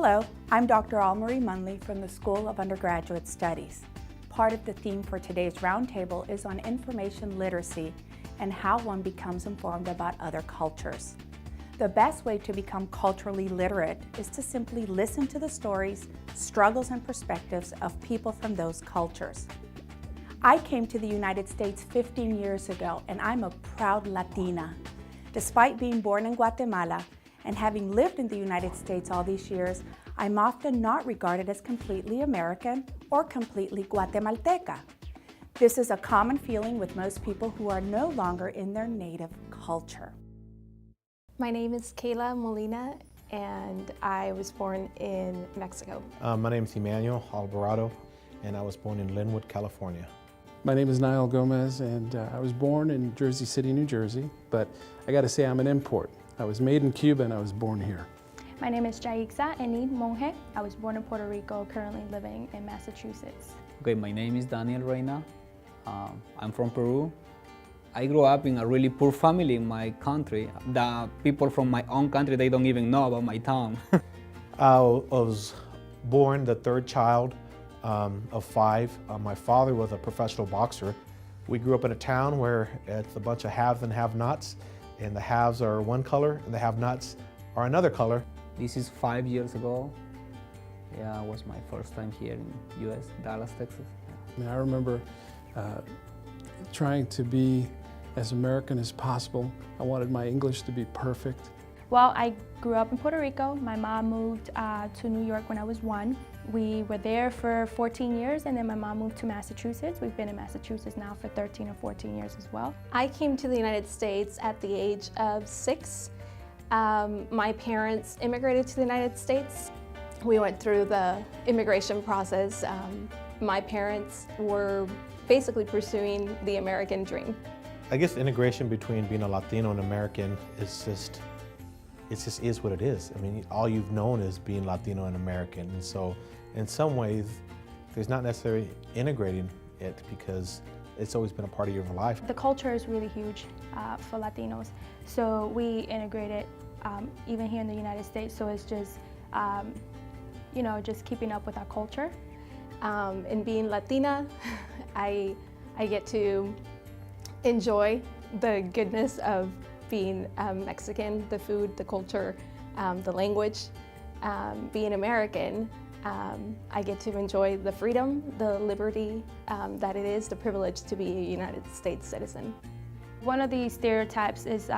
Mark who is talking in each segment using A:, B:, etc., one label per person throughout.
A: Hello, I'm Dr. Almarie Munley from the School of Undergraduate Studies. Part of the theme for today's roundtable is on information literacy and how one becomes informed about other cultures. The best way to become culturally literate is to simply listen to the stories, struggles, and perspectives of people from those cultures. I came to the United States 15 years ago, and I'm a proud Latina. Despite being born in Guatemala and having lived in the United States all these years, I'm often not regarded as completely American or completely Guatemalteca. This is a common feeling with most people who are no longer in their native culture.
B: My name is Kayla Molina, and I was born in Mexico.
C: My name is Emmanuel Alvarado, and I was born in Linwood, California.
D: My name is Niall Gomez, and I was born in Jersey City, New Jersey, but I gotta say I'm an import. I was made in Cuba and I was born here.
E: My name is Jaixa Enid Monge. I was born in Puerto Rico, currently living in Massachusetts.
F: Okay, my name is Daniel Reina. I'm from Peru. I grew up in a really poor family in my country. The people from my own country, they don't even know about my town.
C: I was born the third child of five. My father was a professional boxer. We grew up in a town where it's a bunch of haves and have-nots, and the haves are one color and the have-nots are another color.
F: This is 5 years ago. Yeah, it was my first time here in US, Dallas, Texas.
D: I remember trying to be as American as possible. I wanted my English to be perfect.
E: Well, I grew up in Puerto Rico. My mom moved to New York when I was 1. We were there for 14 years, and then my mom moved to Massachusetts. We've been in Massachusetts now for 13 or 14 years as well.
B: I came to the United States at the age of 6. My parents immigrated to the United States. We went through the immigration process. My parents were basically pursuing the American dream.
C: I guess integration between being a Latino and American is just is what it is. I mean, all you've known is being Latino and American, and so in some ways, there's not necessarily integrating it because it's always been a part of your life.
E: The culture is really huge for Latinos, so we integrate it even here in the United States, so it's just, you know, just keeping up with our culture.
B: And being Latina, I get to enjoy the goodness of being Mexican, the food, the culture, the language. Being American, I get to enjoy the freedom, the liberty that it is, the privilege to be a United States citizen.
E: One of these stereotypes is,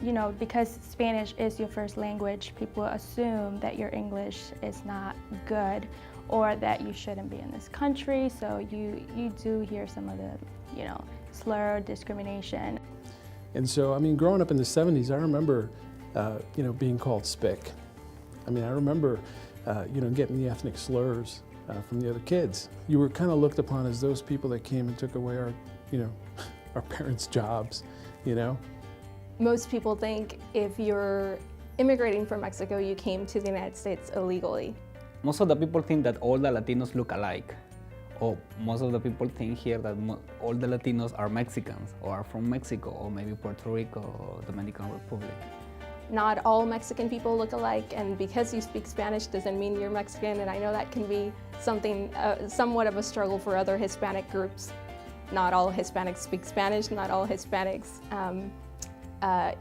E: you know, because Spanish is your first language, people assume that your English is not good or that you shouldn't be in this country, so you do hear some of the, you know, slur, discrimination.
D: And so, I mean, growing up in the 70s, I remember, you know, being called spick. I mean, I remember, you know, getting the ethnic slurs from the other kids. You were kind of looked upon as those people that came and took away our, you know, our parents' jobs, you know?
B: Most people think if you're immigrating from Mexico, you came to the United States illegally.
F: Most of the people think that all the Latinos look alike. Or most of the people think here that all the Latinos are Mexicans or are from Mexico or maybe Puerto Rico or Dominican Republic.
B: Not all Mexican people look alike, and because you speak Spanish doesn't mean you're Mexican, and I know that can be something, somewhat of a struggle for other Hispanic groups. Not all Hispanics speak Spanish, not all Hispanics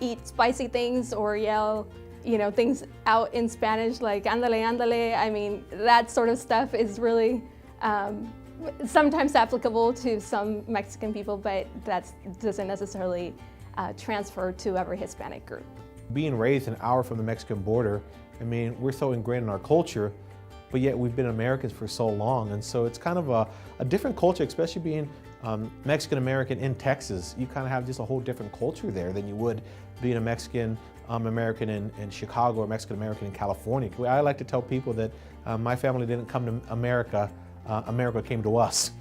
B: eat spicy things or yell, you know, things out in Spanish like ándale, ándale. I mean, that sort of stuff is really sometimes applicable to some Mexican people, but that doesn't necessarily transfer to every Hispanic group.
C: Being raised an hour from the Mexican border, I mean, we're so ingrained in our culture, but yet we've been Americans for so long, and so it's kind of a different culture, especially being Mexican-American in Texas. You kind of have just a whole different culture there than you would being a Mexican-American in Chicago or Mexican-American in California. I like to tell people that my family didn't come to America, America came to us.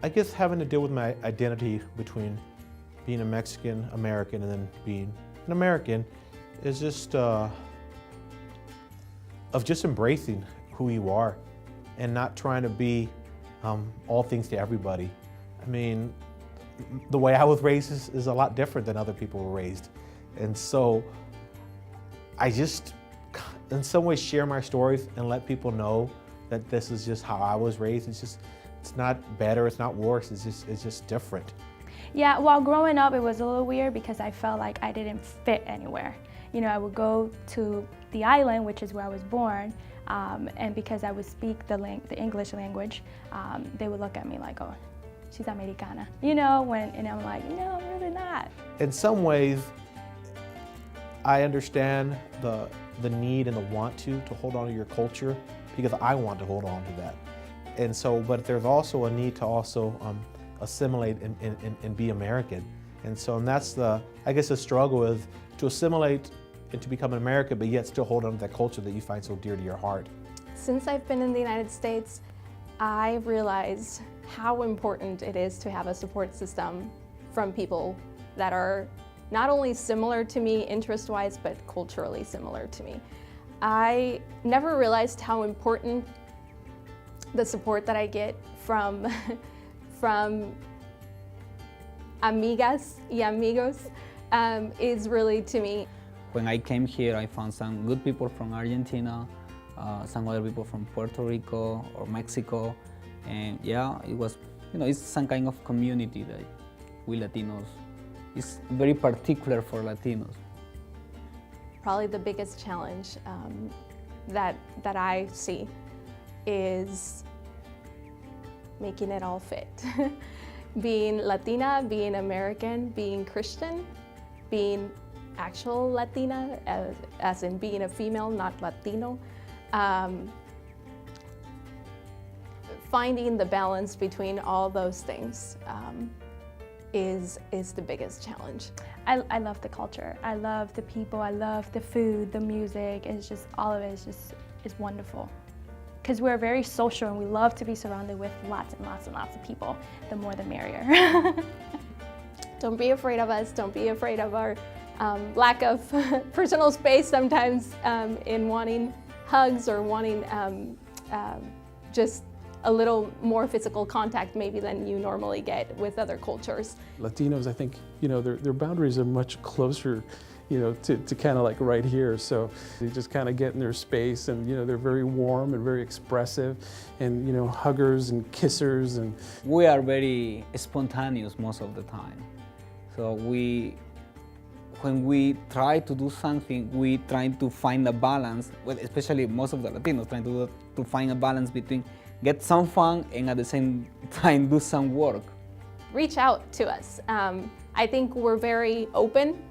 C: I guess having to deal with my identity between being a Mexican-American and then being an American is just of just embracing who you are and not trying to be all things to everybody. I mean, the way I was raised is a lot different than other people were raised. And so I just in some ways share my stories and let people know that this is just how I was raised. It's not better, it's not worse, it's just different.
E: Yeah, while growing up, it was a little weird because I felt like I didn't fit anywhere. You know, I would go to the island, which is where I was born, and because I would speak the English language, they would look at me like, oh, she's Americana, you know, and I'm like, no, I'm really not.
C: In some ways, I understand the need and the want to hold on to your culture because I want to hold on to that. And so, but there's also a need to also assimilate and be American. And so, and that's I guess the struggle is to assimilate and to become an American, but yet still hold on to that culture that you find so dear to your heart.
B: Since I've been in the United States, I realized how important it is to have a support system from people that are not only similar to me interest-wise, but culturally similar to me. I never realized how important the support that I get from amigas y amigos is really to me.
F: When I came here, I found some good people from Argentina, some other people from Puerto Rico or Mexico, and yeah, it was, you know, it's some kind of community that we Latinos, it's very particular for Latinos.
B: Probably the biggest challenge that I see is making it all fit. Being Latina, being American, being Christian, being actual Latina, as in being a female, not Latino. Finding the balance between all those things is the biggest challenge.
E: I love the culture. I love the people. I love the food, the music. It's just, all of it is wonderful. Because we're very social and we love to be surrounded with lots and lots and lots of people. The more the merrier.
B: Don't be afraid of us. Don't be afraid of our lack of personal space sometimes in wanting hugs or wanting just a little more physical contact maybe than you normally get with other cultures.
D: Latinos, I think, you know, their boundaries are much closer, you know, to kind of like right here. So they just kind of get in their space and, you know, they're very warm and very expressive and, you know, huggers and kissers. And
F: We are very spontaneous most of the time. So when we try to do something, we try to find a balance, well, especially most of the Latinos trying to find a balance between get some fun and at the same time do some work.
B: Reach out to us. I think we're very open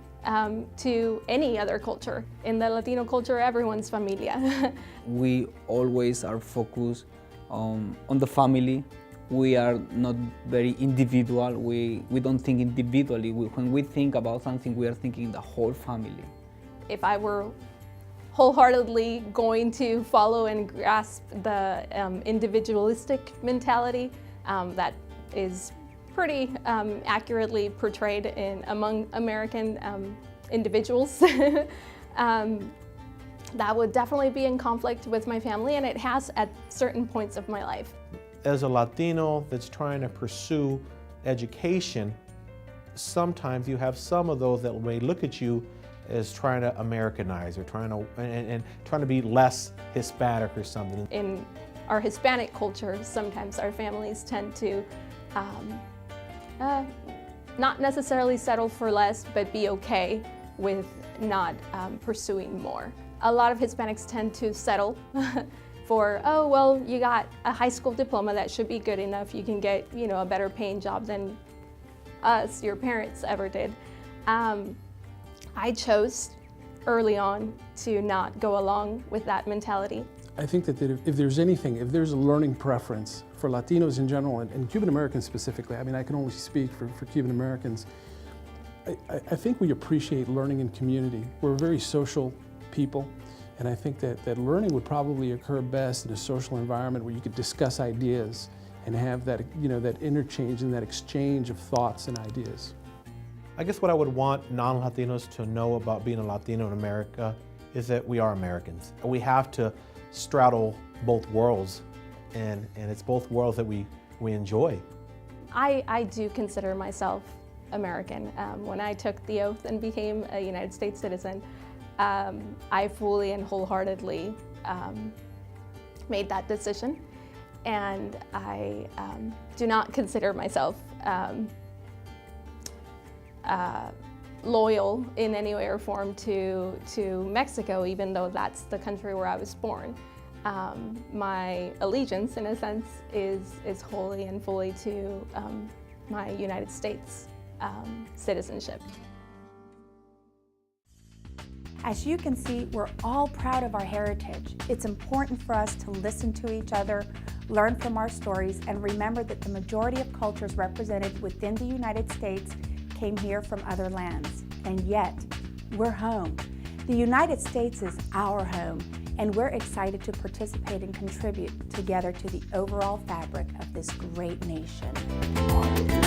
B: to any other culture. In the Latino culture, everyone's familia.
F: We always are focused on the family. We are not very individual. We don't think individually. When we think about something, we are thinking the whole family.
B: If I were wholeheartedly going to follow and grasp the individualistic mentality that is pretty accurately portrayed among American individuals. That would definitely be in conflict with my family, and it has at certain points of my life.
C: As a Latino that's trying to pursue education, sometimes you have some of those that may look at you as trying to Americanize or trying to be less Hispanic or something.
B: In our Hispanic culture, sometimes our families tend to not necessarily settle for less, but be okay with not pursuing more. A lot of Hispanics tend to settle for, oh, well, you got a high school diploma, that should be good enough. You can get, you know, a better paying job than us, your parents, ever did. I chose early on to not go along with that mentality.
D: I think that if there's anything, if there's a learning preference for Latinos in general and Cuban Americans specifically, I mean, I can only speak for Cuban Americans, I think we appreciate learning in community. We're a very social people, and I think that learning would probably occur best in a social environment where you could discuss ideas and have that, you know, that interchange and that exchange of thoughts and ideas.
C: I guess what I would want non-Latinos to know about being a Latino in America is that we are Americans. We have to straddle both worlds, and it's both worlds that we enjoy.
B: I do consider myself American. When I took the oath and became a United States citizen, I fully and wholeheartedly made that decision, and I do not consider myself loyal in any way or form to Mexico, even though that's the country where I was born. My allegiance, in a sense, is wholly and fully to my United States citizenship.
A: As you can see, we're all proud of our heritage. It's important for us to listen to each other, learn from our stories, and remember that the majority of cultures represented within the United States came here from other lands. And yet, we're home. The United States is our home, and we're excited to participate and contribute together to the overall fabric of this great nation.